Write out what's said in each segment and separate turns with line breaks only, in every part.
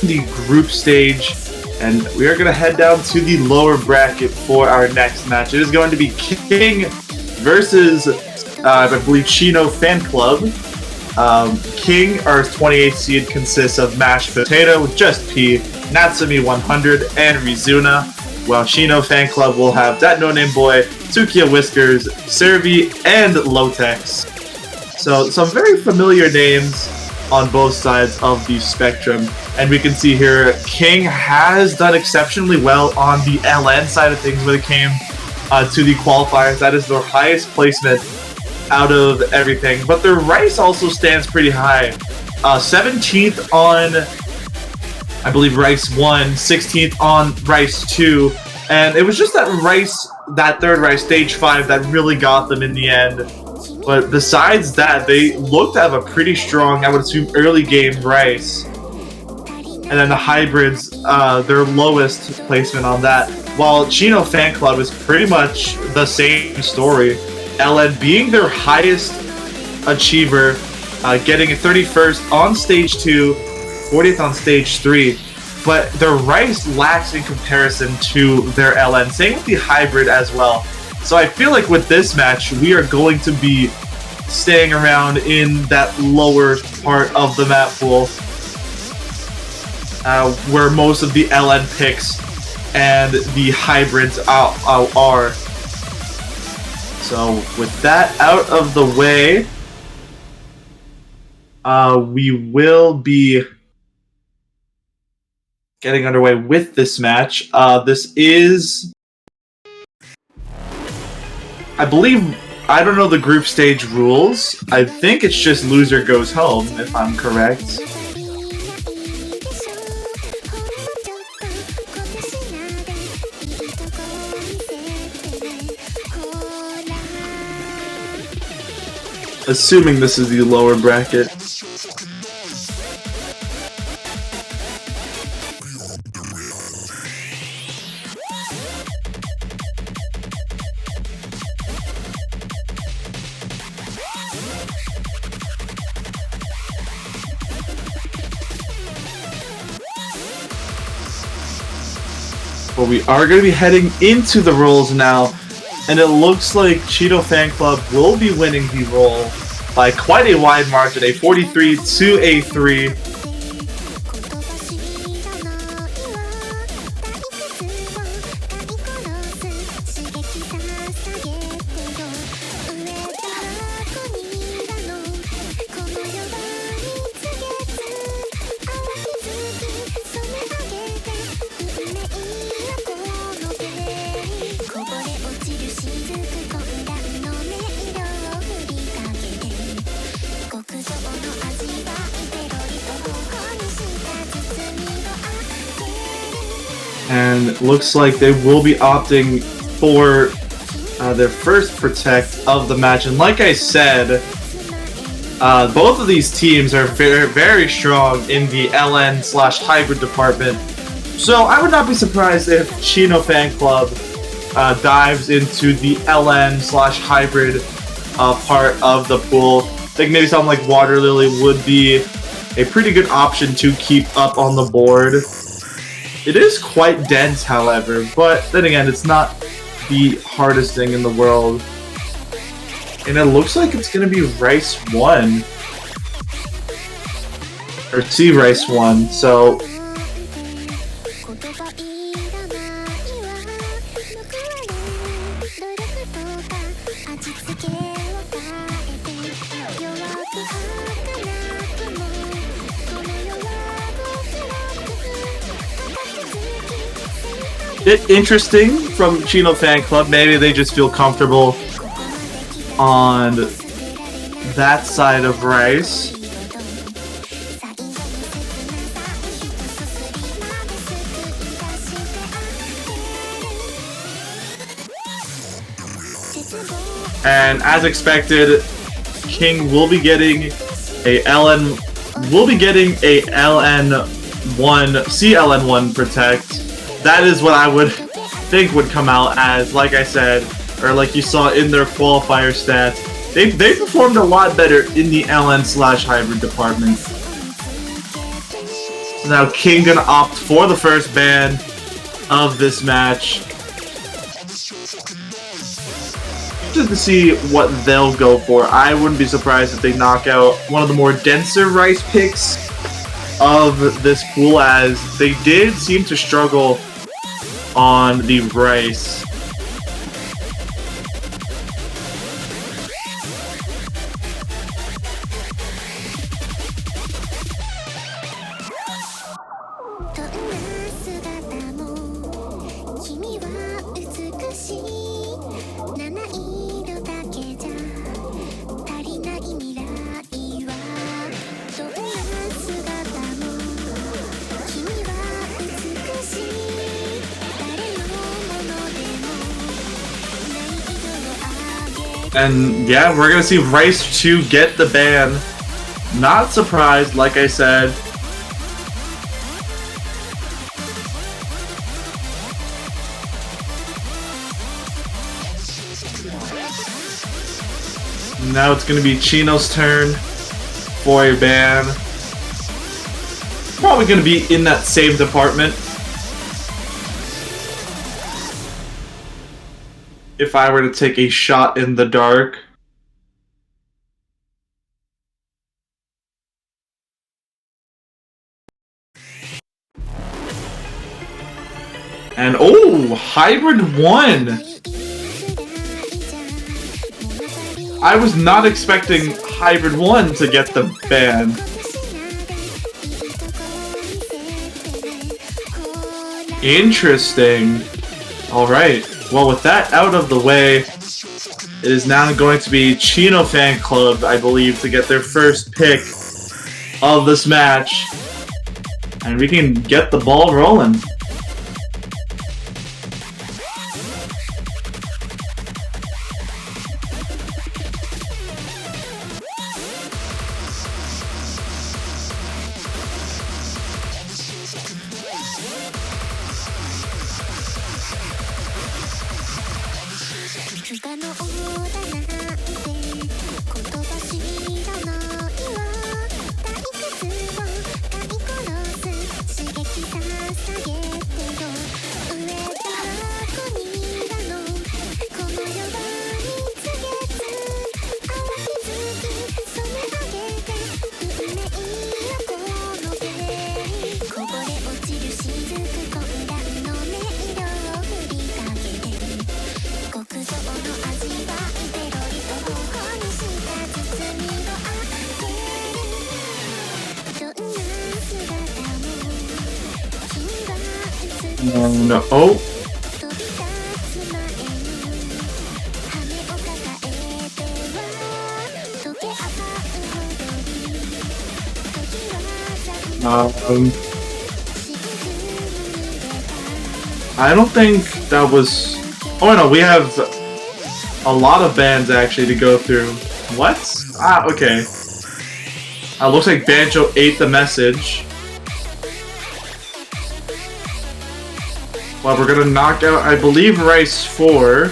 The group stage, and we are going to head down to the lower bracket for our next match. It is going to be kingg versus, I believe, Cino Fan Club. Kingg, our 28th seed, consists of Mashed Potato, Just P, Natsumi 100, and Rizuna, while Cino Fan Club will have That No Name Boy, Tsukiya Whiskers, Servi, and Lotex. So some very familiar names on both sides of the spectrum. And we can see here, kingg has done exceptionally well on the LN side of things when it came to the qualifiers. That is their highest placement out of everything. But their Rice also stands pretty high. 17th on, I believe, Rice 1, 16th on Rice 2. And it was just that Rice, that third Rice, stage 5, that really got them in the end. But besides that, they looked to have a pretty strong, I would assume, early game Rice. And then the hybrids, their lowest placement on that. While Cino Fan Club is pretty much the same story. LN being their highest achiever, getting a 31st on stage 2, 40th on stage 3. But their Rice lacks in comparison to their LN. Same with the hybrid as well. So I feel like with this match, we are going to be staying around in that lower part of the map pool. Where most of the LN picks and the hybrids are. So with that out of the way, we will be getting underway with this match. This is, I believe, I don't know the group stage rules. I think it's just loser goes home, if I'm correct. Assuming this is the lower bracket. But we are going to be heading into the rolls now. And it looks like Cino Fan Club will be winning the roll by quite a wide margin, a 43 to a 3. And it looks like they will be opting for their first protect of the match. And like I said, both of these teams are very, very strong in the LN/hybrid department. So I would not be surprised if Cino Fan Club dives into the LN/hybrid part of the pool. I think maybe something like Water Lily would be a pretty good option to keep up on the board. It is quite dense, however, but then again, it's not the hardest thing in the world. And it looks like it's going to be Rice 1. Or C Rice 1, so... bit interesting from Cino Fan Club. Maybe they just feel comfortable on that side of Rice. And as expected, kingg will be getting a LN LN1 CLN1 protect. That is what I would think would come out as, like I said, or like you saw in their qualifier stats. They performed a lot better in the LN/hybrid department. Now King gonna opt for the first ban of this match. Just to see what they'll go for. I wouldn't be surprised if they knock out one of the more denser rice picks of this pool, as they did seem to struggle on the rice. And yeah, we're gonna see Rice 2 get the ban. Not surprised, like I said. Now it's gonna be Cino's turn for a ban. Probably gonna be in that same department. If I were to take a shot in the dark. And oh, Hybrid 1! I was not expecting Hybrid 1 to get the ban. Interesting. Alright. Well, with that out of the way, it is now going to be Cino Fan Club, I believe, to get their first pick of this match. And we can get the ball rolling. No. Oh. I don't think that was... Oh no, we have a lot of bands actually to go through. What? Ah, okay. Looks like Banjo ate the message. Well, we're gonna knock out, I believe, Rice 4.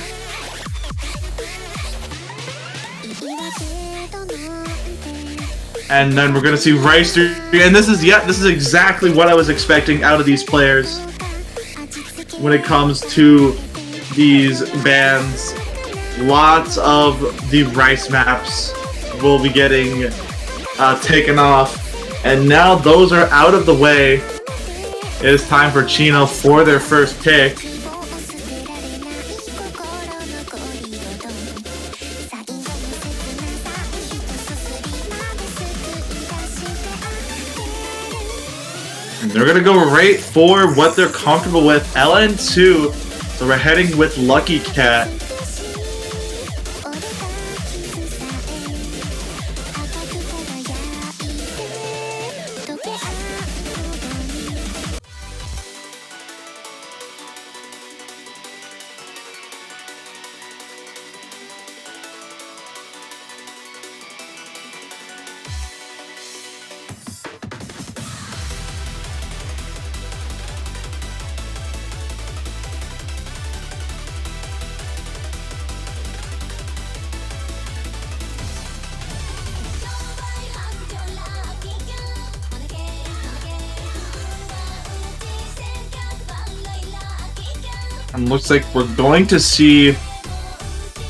And then we're gonna see Rice 3. And this is exactly what I was expecting out of these players when it comes to these bands. Lots of the Rice maps will be getting taken off. And now those are out of the way. It is time for Cino for their first pick. And they're going to go right for what they're comfortable with, LN2. So we're heading with Lucky Cat. And looks like we're going to see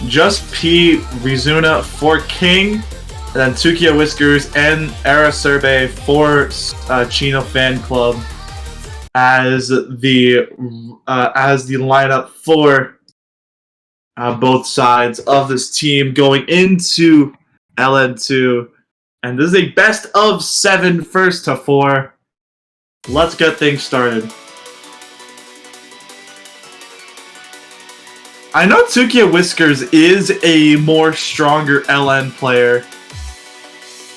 Just P, Rizuna for King, and then TOUHOU Whiskers and Era Survey for Cino Fan Club as the lineup for both sides of this team going into LN2. And this is a best of 7 first to 4. Let's get things started. I know TOUHOU Whiskers is a more stronger LN player,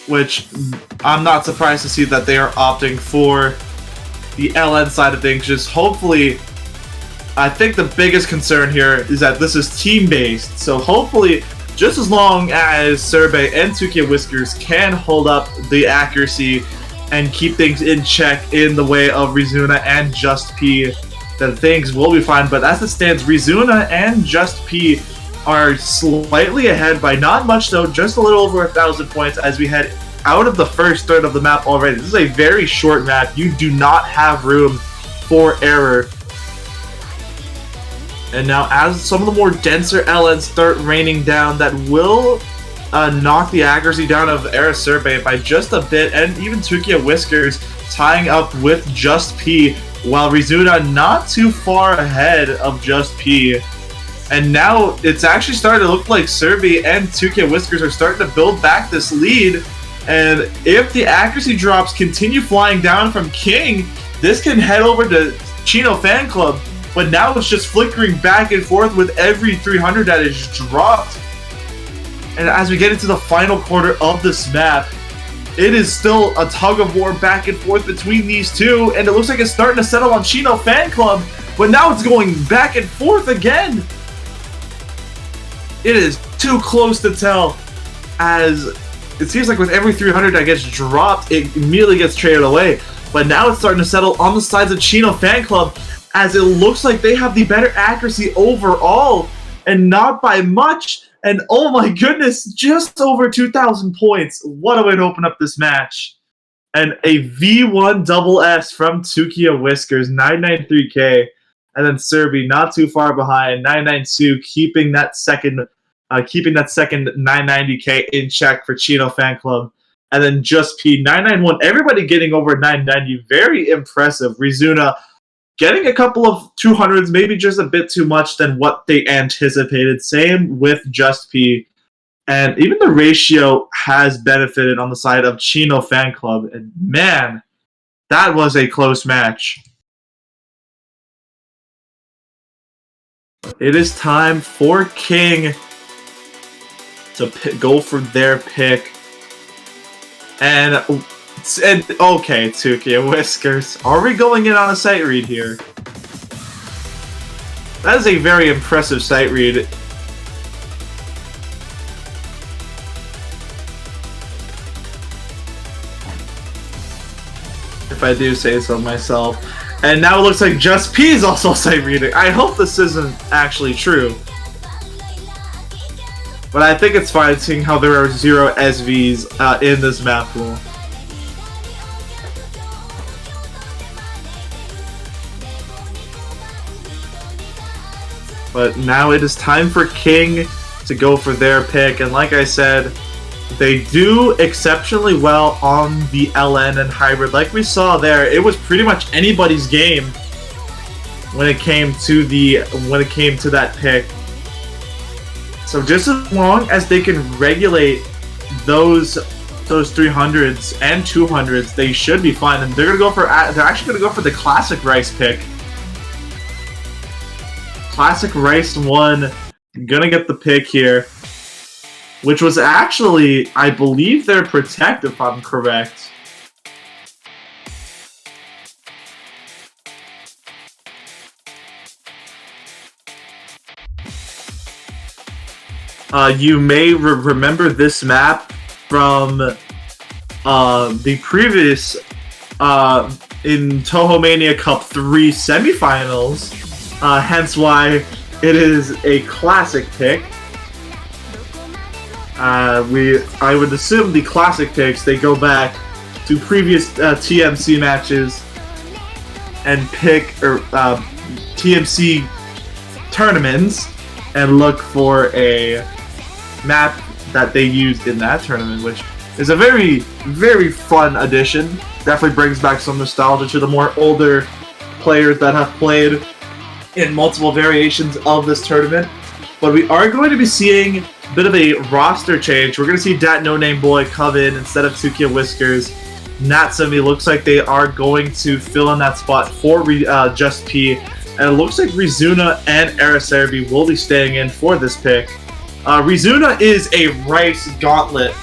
which I'm not surprised to see that they are opting for the LN side of things. Just hopefully, I think the biggest concern here is that this is team-based, so hopefully, just as long as Survey and TOUHOU Whiskers can hold up the accuracy and keep things in check in the way of Rizuna and Just P, then things will be fine. But as it stands, Rizuna and Just P are slightly ahead by not much though, just a little over 1,000 points as we head out of the first third of the map already. This is a very short map. You do not have room for error. And now as some of the more denser LNs start raining down, that will knock the accuracy down of Era Survey by just a bit, and even TOUHOU Whiskers tying up with Just P, while Rizuna not too far ahead of Just P. And now it's actually starting to look like Survey and TOUHOU Whiskers are starting to build back this lead. And if the accuracy drops continue flying down from King, this can head over to Cino Fan Club. But now it's just flickering back and forth with every 300 that is dropped. And as we get into the final quarter of this map, it is still a tug of war back and forth between these two, and it looks like it's starting to settle on Cino Fan Club, but now it's going back and forth again. It is too close to tell, as it seems like with every 300 that gets dropped, it immediately gets traded away. But now it's starting to settle on the sides of Cino Fan Club, as it looks like they have the better accuracy overall, and not by much. And oh my goodness, just over 2,000 points. What a way to open up this match. And a V1 double S from TOUHOU Whiskers, 993k. And then Survey not too far behind, 992, keeping that second 990k in check for Cino Fan Club. And then Just P, 991. Everybody getting over 990. Very impressive. Rizuna getting a couple of 200s, maybe just a bit too much than what they anticipated. Same with Just P. And even the ratio has benefited on the side of Cino Fan Club. And man, that was a close match. It is time for King to go for their pick. And okay, TOUHOU Whiskers, are we going in on a sight read here? That is a very impressive sight read. If I do say so myself. And now it looks like Just P is also sight reading. I hope this isn't actually true. But I think it's fine seeing how there are 0 SVs in this map pool. But now it is time for King to go for their pick. And like I said, they do exceptionally well on the LN and hybrid. Like we saw there, it was pretty much anybody's game when it came to that pick. So just as long as they can regulate those 300s and 200s, they should be fine. And they're actually gonna go for the classic Rice pick. Classic Rice 1, gonna get the pick here, which was actually, I believe, their Protect, if I'm correct. You may remember this map from the previous in TOUHOU Mania Cup 3 semifinals, hence why it is a classic pick. I would assume the classic picks, they go back to previous TMC matches and pick TMC tournaments and look for a map that they used in that tournament, which is a very, very fun addition. Definitely brings back some nostalgia to the more older players that have played in multiple variations of this tournament. But we are going to be seeing a bit of a roster change. We're going to see Dat No Name Boy come in instead of Tukia Whiskers. Natsumi looks like they are going to fill in that spot for Just P. And it looks like Rizuna and Araserbi will be staying in for this pick. Rizuna is a Rice Gauntlet.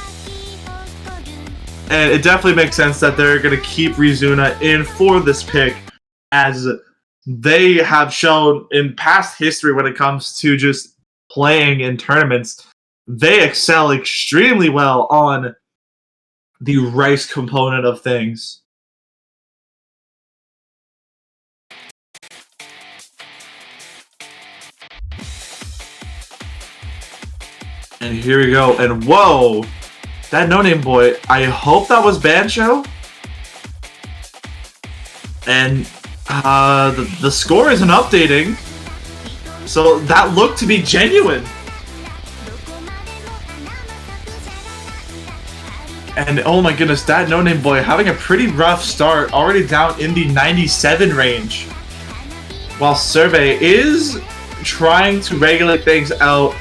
And it definitely makes sense that they're going to keep Rizuna in for this pick, as they have shown in past history when it comes to just playing in tournaments. They excel extremely well on the Rice component of things. And here we go. And whoa! That No Name Boy, I hope that was Bancho. And the score isn't updating. So that looked to be genuine. And oh my goodness, that No Name Boy having a pretty rough start, already down in the 97 range. While Survey is trying to regulate things out.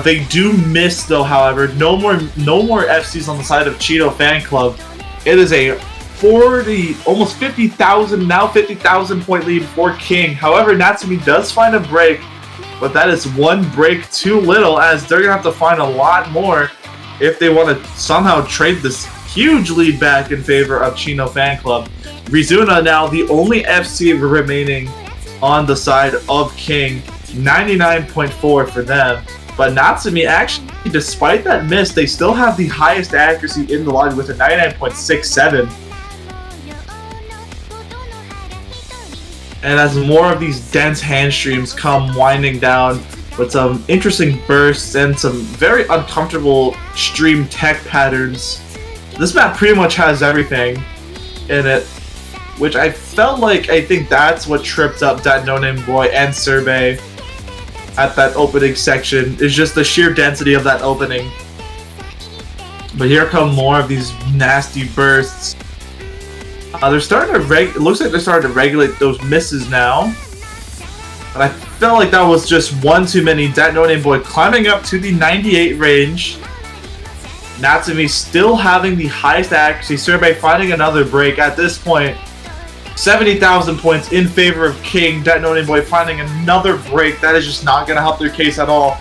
They do miss though, however. No more FCs on the side of Cino Fan Club. It is a 40, almost 50,000, now 50,000 point lead for King. However, Natsumi does find a break, but that is one break too little, as they're gonna have to find a lot more if they want to somehow trade this huge lead back in favor of Cino Fan Club. Rizuna now the only FC remaining on the side of King, 99.4 for them. But Natsumi actually, despite that miss, they still have the highest accuracy in the lobby with a 99.67. And as more of these dense hand streams come winding down with some interesting bursts and some very uncomfortable stream tech patterns, this map pretty much has everything in it, which I felt like, I think that's what tripped up that No Name Boy and Survey at that opening section, is just the sheer density of that opening. But here come more of these nasty bursts. They're starting to it looks like they're starting to regulate those misses now. And I felt like that was just one too many. That No Name Boy climbing up to the 98 range. Natsumi still having the highest accuracy. Survey finding another break at this point. 70,000 points in favor of King. That No Name Boy finding another break. That is just not going to help their case at all.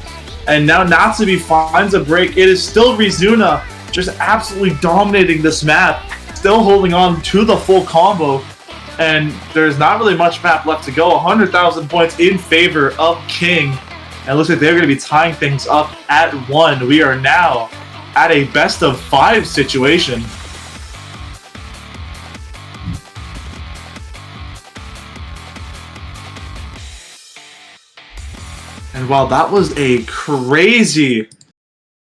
And now Natsumi finds a break. It is still Rizuna just absolutely dominating this map. Still holding on to the full combo. And there's not really much map left to go. 100,000 points in favor of King. And it looks like they're going to be tying things up at 1. We are now at a best of 5 situation. And while that was a crazy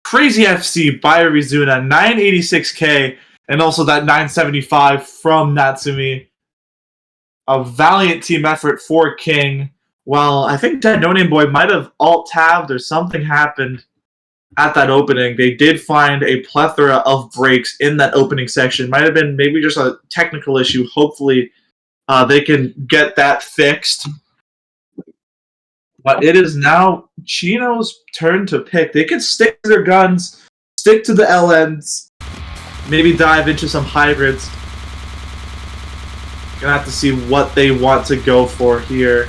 FC by Rizuna, 986k, and also that 975 from Natsumi. A valiant team effort for King. Well, I think that No Name Boy might have alt-tabbed or something happened at that opening. They did find a plethora of breaks in that opening section. Might have been maybe just a technical issue. Hopefully they can get that fixed. But it is now Chino's turn to pick. They can stick to their guns, stick to the LNs, maybe dive into some hybrids. Gonna have to see what they want to go for here.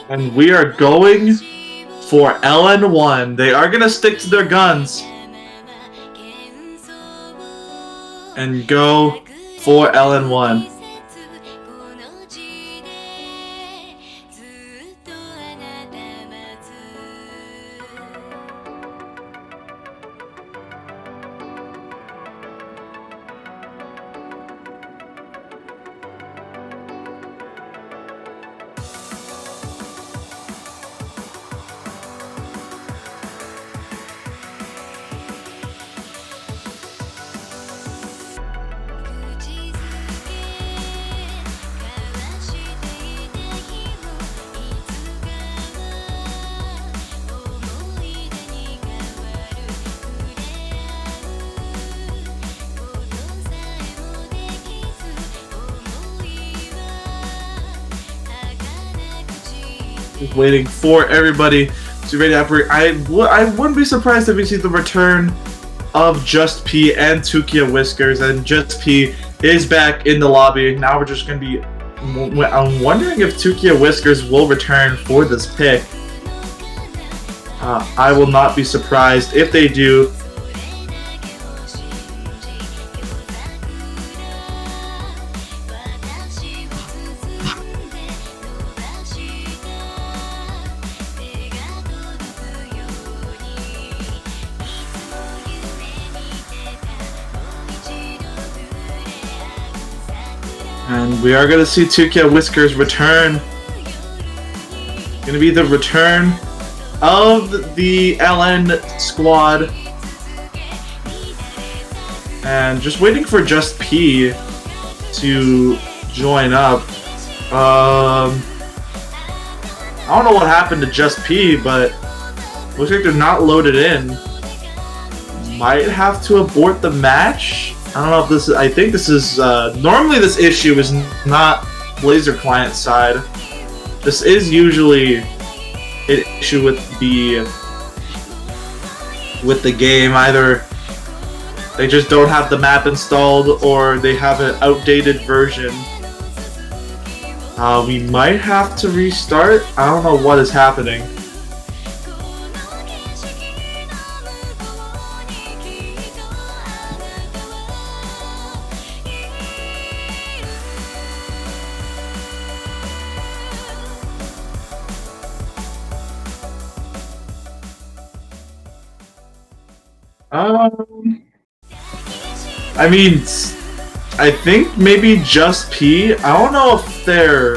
And we are going for LN1. They are going to stick to their guns and go for LN1. Just waiting for everybody to ready to operate. I wouldn't be surprised if we see the return of Just P and TOUHOU Whiskers, and Just P is back in the lobby. Now we're just going to be... I'm wondering if TOUHOU Whiskers will return for this pick. I will not be surprised if they do. And we are going to see TOUHOU Whiskers return. Going to be the return of the LN squad. And just waiting for Just P to join up. I don't know what happened to Just P, but looks like they're not loaded in. Might have to abort the match. I don't know if this is, I think this is, normally this issue is not Blazer client side. This is usually an issue with the game. Either they just don't have the map installed or they have an outdated version. We might have to restart. I don't know what is happening. I mean, I think maybe Just P. I don't know if they're...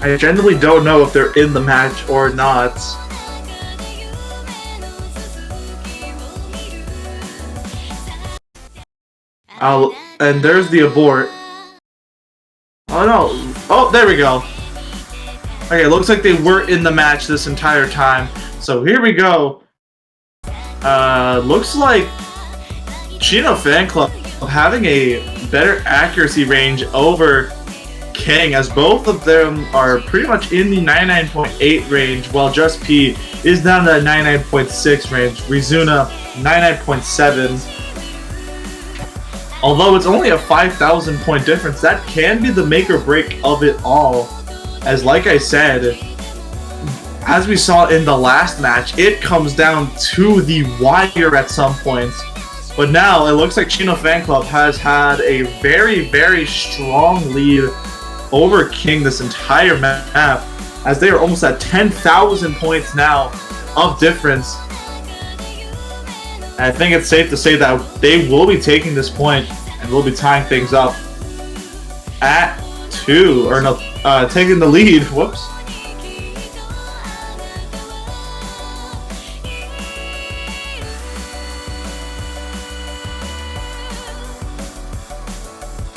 I generally don't know if they're in the match or not. And there's the abort. Oh no. Oh, there we go. Okay, looks like they were in the match this entire time. So here we go. Looks like Cino Fan Club having a better accuracy range over Kingg, as both of them are pretty much in the 99.8 range, while Just P is down to the 99.6 range. Rizuna 99.7. Although it's only a 5,000 point difference, that can be the make or break of it all. As like I said, as we saw in the last match, it comes down to the wire at some points. But now it looks like Cino Fan Club has had a very, very strong lead over Kingg this entire map, as they are almost at 10,000 points now of difference. And I think it's safe to say that they will be taking this point and will be tying things up at 2, or no, taking the lead. Whoops.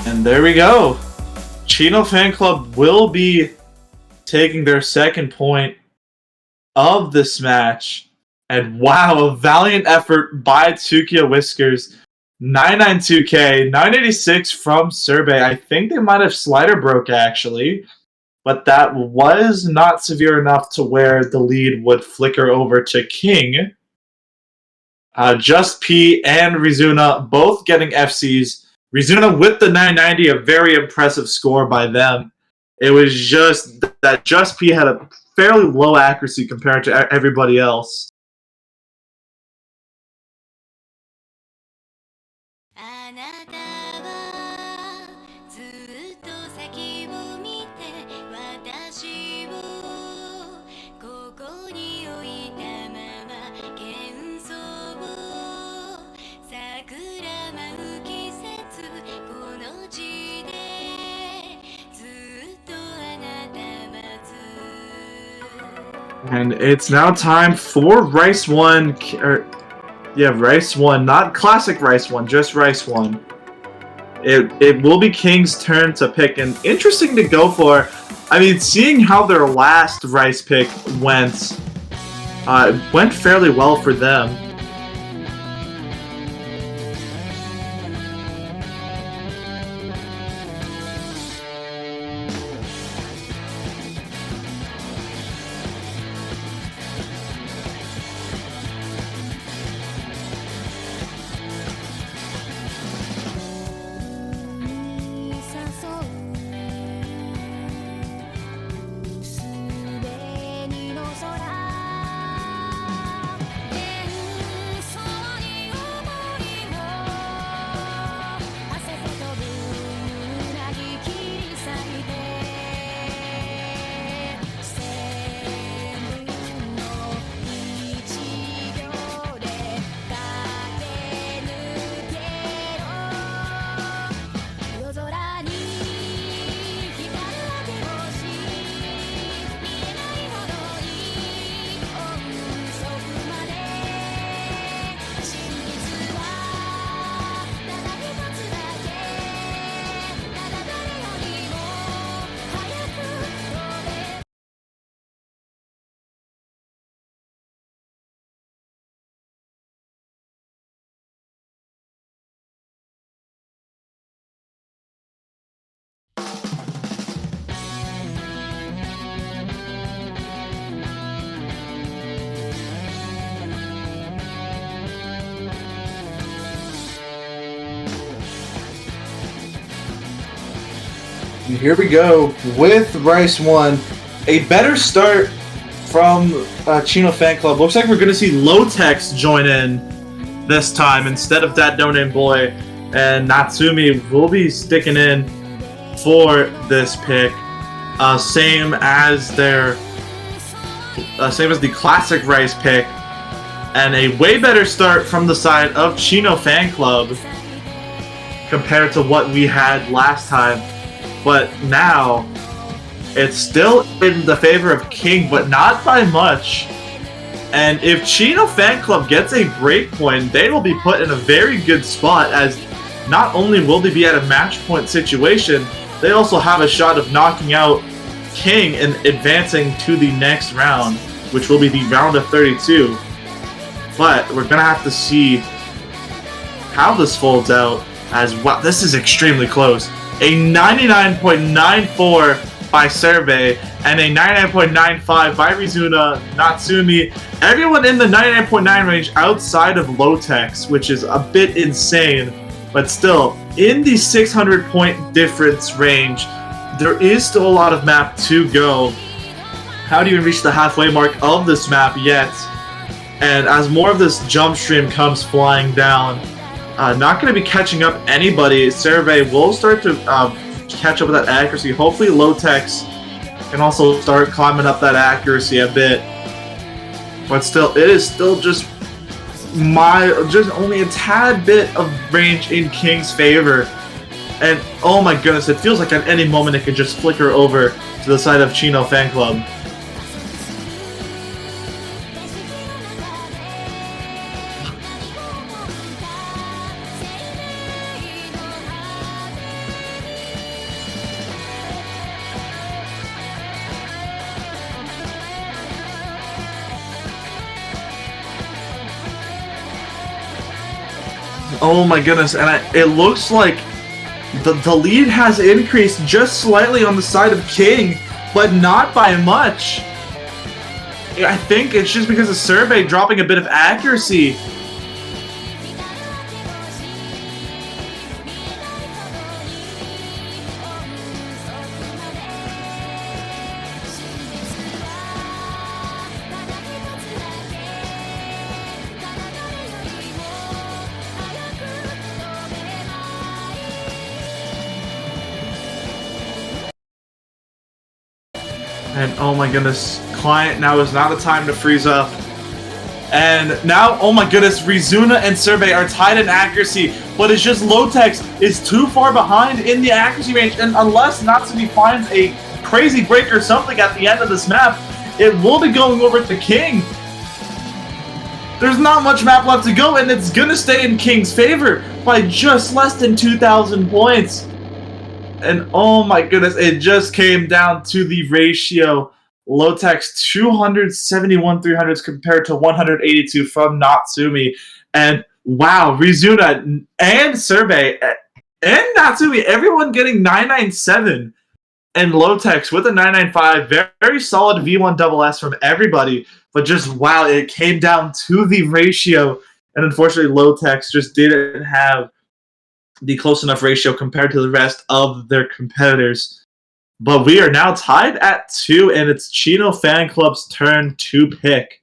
And there we go. Cino Fan Club will be taking their second point of this match. And wow, a valiant effort by TOUHOU Whiskers. 992k, 986 from Survey. I think they might have slider broke actually, but that was not severe enough to where the lead would flicker over to Kingg. Just P and Rizuna both getting FCs. Rizuna with the 990, a very impressive score by them. It was just that Just P had a fairly low accuracy compared to everybody else. And it's now time for Rice 1, Rice 1, not Classic Rice 1, just Rice 1. it will be King's turn to pick, and interesting to go for. I mean, seeing how their last rice pick went, it went fairly well for them. Here we go with Rice 1. A better start from Cino Fan Club. Looks like we're going to see Lotex join in this time instead of that no-name boy. And Natsumi will be sticking in for this pick. Same as the classic Rice pick. And a way better start from the side of Cino Fan Club compared to what we had last time. But now, it's still in the favor of King, but not by much. And if Cino Fan Club gets a break point, they will be put in a very good spot, as not only will they be at a match point situation, they also have a shot of knocking out King and advancing to the next round, which will be the round of 32. But we're going to have to see how this folds out, as well. This is extremely close. A 99.94 by Survey and a 99.95 by Rizuna, Natsumi. Everyone in the 99.9 range outside of Lotex, which is a bit insane, but still in the 600 point difference range. There is still a lot of map to go. Haven't even reached the halfway mark of this map yet, and as more of this jump stream comes flying down, not going to be catching up anybody. Survey will start to catch up with that accuracy. Hopefully Lotex can also start climbing up that accuracy a bit. But still, it is still just only a tad bit of range in King's favor. And oh my goodness, it feels like at any moment it could just flicker over to the side of Cino Fan Club. Oh my goodness, and it looks like the lead has increased just slightly on the side of King, but not by much. I think it's just because of Survey dropping a bit of accuracy. And oh my goodness, Client, now is not the time to freeze up. And now, oh my goodness, Rizuna and Survey are tied in accuracy, but it's just Lotex is too far behind in the accuracy range, and unless Natsumi finds a crazy break or something at the end of this map, it will be going over to King. There's not much map left to go, and it's gonna stay in King's favor. by just less than 2,000 points. And oh my goodness, it just came down to the ratio. Lowtech's 271 300s compared to 182 from Natsumi. And wow, Rizuna and Survey and Natsumi, everyone getting 997. And Lowtech's with a 995. Very, very solid V1 double S from everybody. But just wow, it came down to the ratio. And unfortunately, Lowtech's just didn't have the close enough ratio compared to the rest of their competitors. But we are now tied at 2, and it's Cino Fan Club's turn to pick.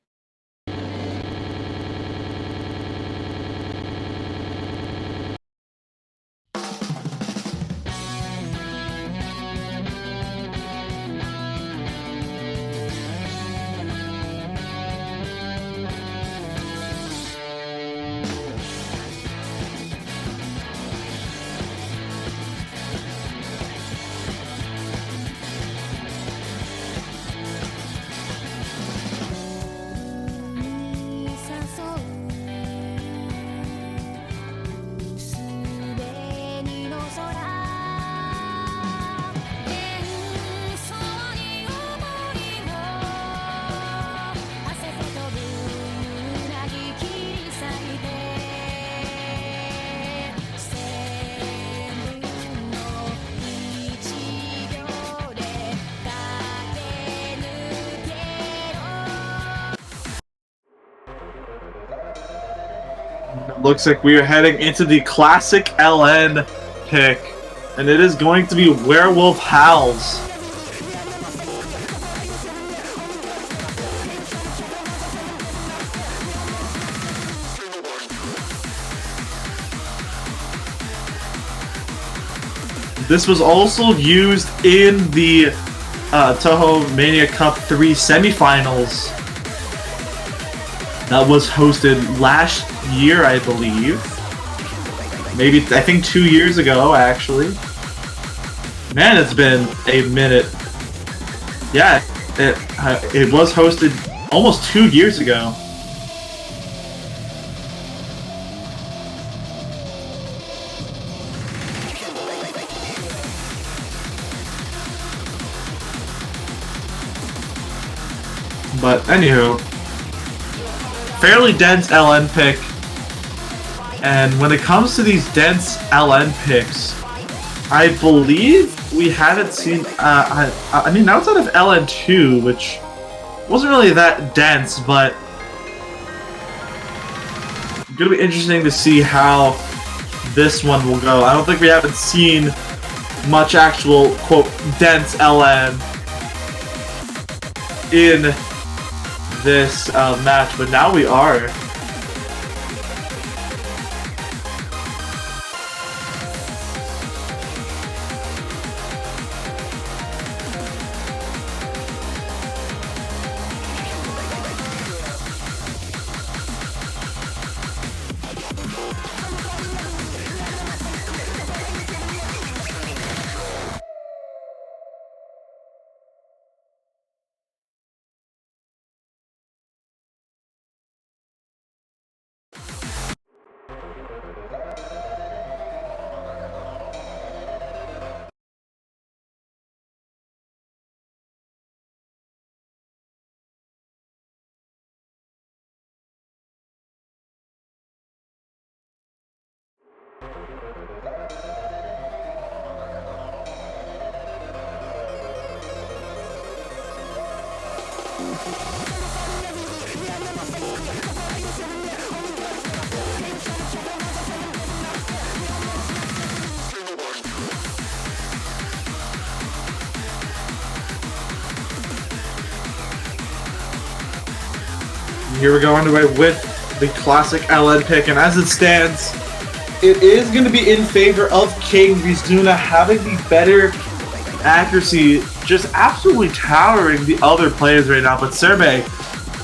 Looks like we are heading into the classic LN pick, and it is going to be Werewolf Howls. This was also used in the TOUHOU Mania Cup 3 semifinals that was hosted last year, I believe. Maybe, I think 2 years ago, actually. Man, it's been a minute. Yeah, it was hosted almost 2 years ago. But anywho, fairly dense LN pick, and when it comes to these dense LN picks, I believe we haven't seen, I mean, outside of LN2, which wasn't really that dense, but it's gonna be interesting to see how this one will go. I don't think we haven't seen much actual, quote, dense LN in this match, but now we are. Here we go underway with the classic LN pick, and as it stands, it is going to be in favor of kingg. Rizuna having the better accuracy, just absolutely towering the other players right now, but Survey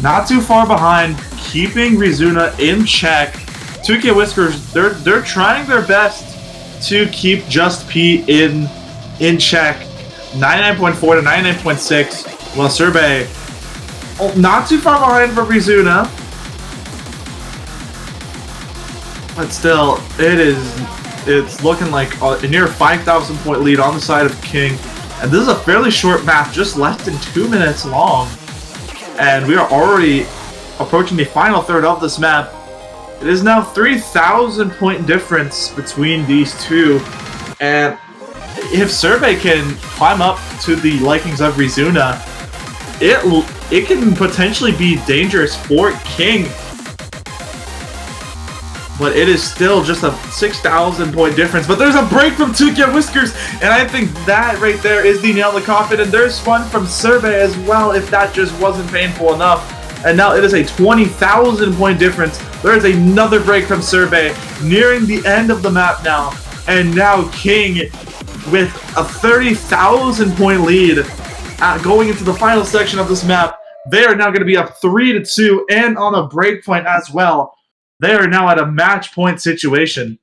not too far behind, keeping Rizuna in check. 2K Whiskers, they're trying their best to keep Just P in check. 99.4 to 99.6, while Survey not too far behind for Rizuna. But still, it's looking like a near 5,000 point lead on the side of King. And this is a fairly short map, just less than 2 minutes long. And we are already approaching the final third of this map. It is now 3,000 point difference between these two. And if Survey can climb up to the likings of Rizuna, it can potentially be dangerous for King. But it is still just a 6,000 point difference. But there's a break from TOUHOU Whiskers, and I think that right there is the nail in the coffin. And there's one from Survey as well, if that just wasn't painful enough. And now it is a 20,000 point difference. There is another break from Survey, nearing the end of the map now. And now King, with a 30,000 point lead, going into the final section of this map, they are now going to be up 3-2 and on a break point as well. They are now at a match point situation.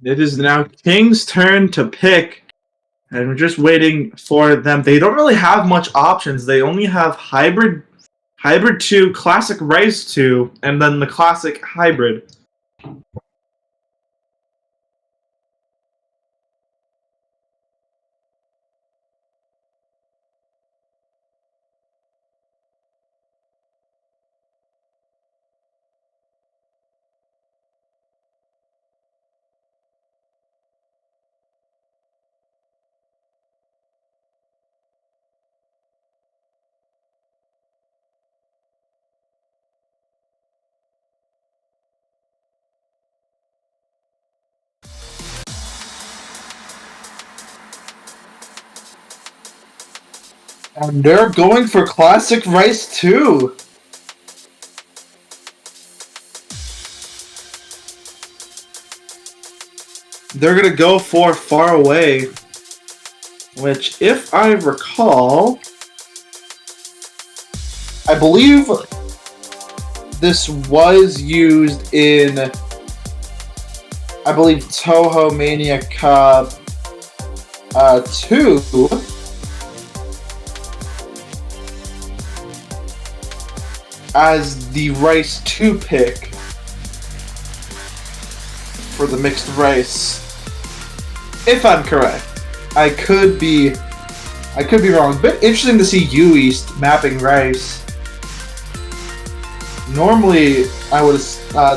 It is now King's turn to pick, and we're just waiting for them. They don't really have much options. They only have Hybrid 2, Classic Rice 2, and then the Classic Hybrid. And they're going for Classic Rice 2. They're going to go for Far Away, which, if I recall, I believe this was used in, I believe, TOUHOU Mania Cup 2. As the Rice 2 pick for the mixed rice, if I'm correct. I could be wrong. But interesting to see YuEast mapping Rice. Normally, I would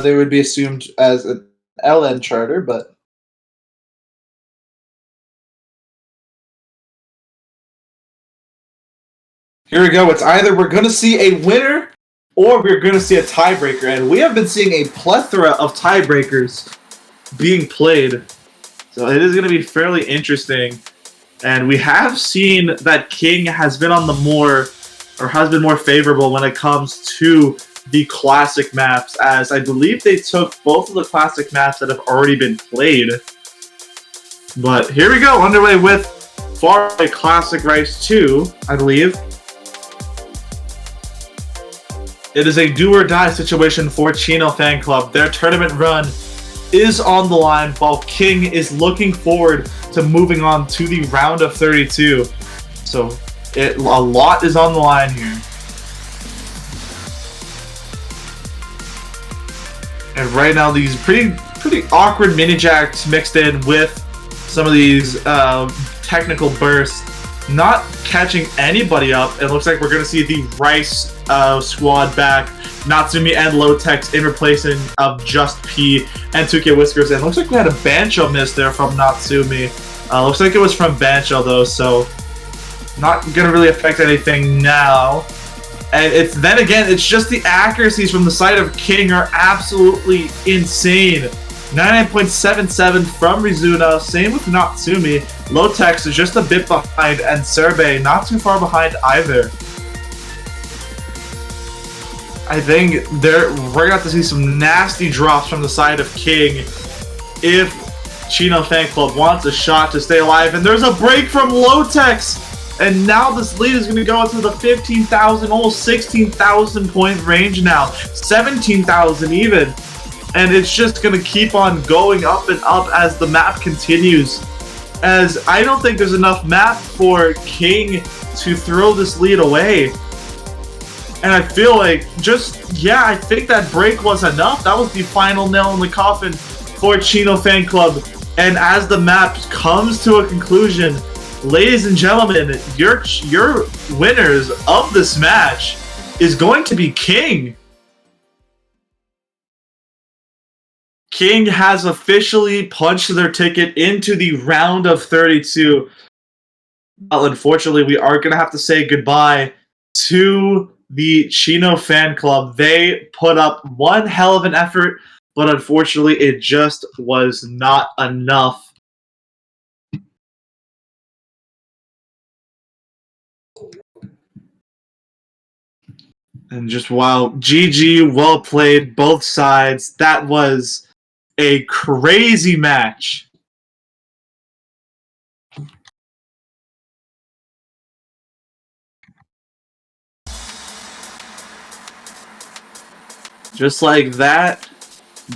they would be assumed as an LN charter, but here we go. It's either we're going to see a winner or we're going to see a tiebreaker. And we have been seeing a plethora of tiebreakers being played. So it is going to be fairly interesting. And we have seen that King has been on the has been more favorable when it comes to the classic maps, as I believe they took both of the classic maps that have already been played. But here we go, underway with Far Away Classic Rice 2, I believe. It is a do-or-die situation for Cino Fan Club. Their tournament run is on the line, while King is looking forward to moving on to the round of 32. So a lot is on the line here. And right now, these pretty awkward mini jacks mixed in with some of these technical bursts not catching anybody up. It looks like we're going to see the Rice squad back. Natsumi and Lotex in replacing of Just P and 2K Whiskers. And it looks like we had a Bancho miss there from Natsumi. Looks like it was from Bancho though, so not going to really affect anything now. And then again, it's just the accuracies from the side of King are absolutely insane. 99.77 from Rizuna, same with Natsumi. Lotex is just a bit behind, and Serbe not too far behind either. I think we're going to have to see some nasty drops from the side of King if Cino Fan Club wants a shot to stay alive. And there's a break from Lotex! And now this lead is going to go into the 15,000, almost 16,000 point range now. 17,000 even. And it's just going to keep on going up and up as the map continues. As I don't think there's enough map for King to throw this lead away. And I feel like I think that break was enough. That was the final nail in the coffin for Cino Fan Club. And as the map comes to a conclusion, ladies and gentlemen, your winners of this match is going to be King. King has officially punched their ticket into the round of 32. Well, unfortunately, we are going to have to say goodbye to the Cino Fan Club. They put up one hell of an effort, but unfortunately, it just was not enough. And just wow, GG, well played, both sides. That was a crazy match. Just like that,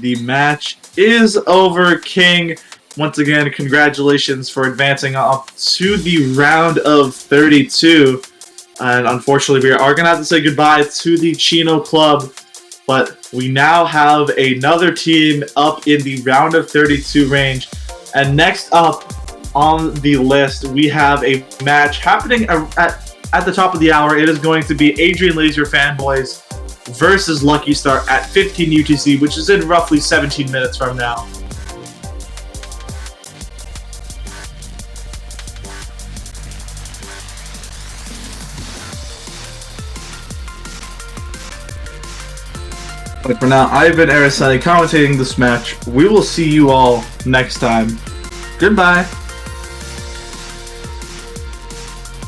the match is over. King, once again, congratulations for advancing up to the round of 32. And unfortunately, we are going to have to say goodbye to the Cino Club. But we now have another team up in the round of 32 range. And next up on the list, we have a match happening at the top of the hour. It is going to be Adrian Laser Fanboys versus Lucky Star at 15 UTC, which is in roughly 17 minutes from now. But for now, I've been Arasani commentating this match. We will see you all next time. Goodbye.